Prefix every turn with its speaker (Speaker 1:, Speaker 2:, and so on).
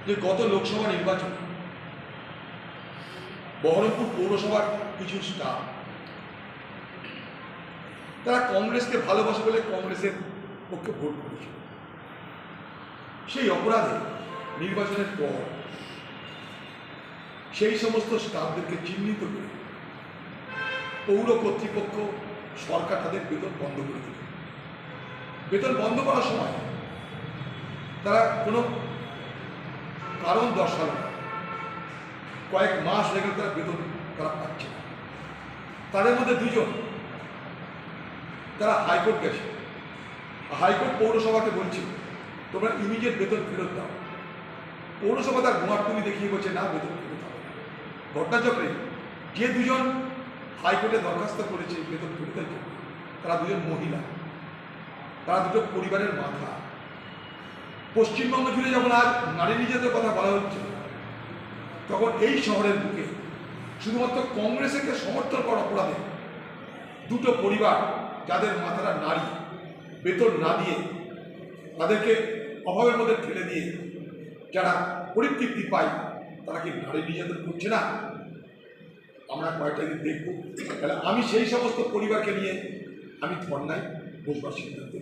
Speaker 1: যে গত লোকসভা নির্বাচন বহরমপুর পৌরসভার কিছু স্টাফ তারা কংগ্রেসকে ভালোবাসে বলে কংগ্রেসের পক্ষে ভোট করেছিল। সেই অপরাধে নির্বাচনের পর সেই সমস্ত স্টাফদেরকে চিহ্নিত করে পৌর কর্তৃপক্ষ সরকার তাদের বেতন বন্ধ করে দিল। বেতন বন্ধ করার সময় তারা কোনো কারণ দর্শাল না। কয়েক মাস হয়ে গেল তারা বেতন তারা পাচ্ছে না। তাদের মধ্যে দুজন তারা হাইকোর্ট গেছে। হাইকোর্ট পৌরসভাকে বলছিল তোমরা ইমিডিয়েট বেতন ফেরত দাও। পৌরসভা তার গোয়ারটুলি দেখিয়ে বলছে না, বেতন ফেরত হবে না। ঘটনাচক্রে যে দুজন হাইকোর্টে দরখাস্ত করেছে বেতন ফেরতের জন্য তারা দুজন মহিলা, তারা দুটো পরিবারের মাথা। পশ্চিমবঙ্গ জুড়ে যখন আজ নারী নির্যাতনের কথা বলা হচ্ছে, তখন এই শহরের বুকে শুধুমাত্র কংগ্রেসকে সমর্থন করার অপরাধে দুটো পরিবার যাদের মাথারা নারী বেতন না দিয়ে তাদেরকে অভাবের মধ্যে ঠেলে দিয়ে যারা পরিতৃপ্তি পায় তারা কি নারী নির্যাতন করছে না? আমরা কয়েকটা দিন দেখব। তাহলে আমি সেই সমস্ত পরিবারকে নিয়ে আমি ধর্নায় বসবার সিদ্ধান্ত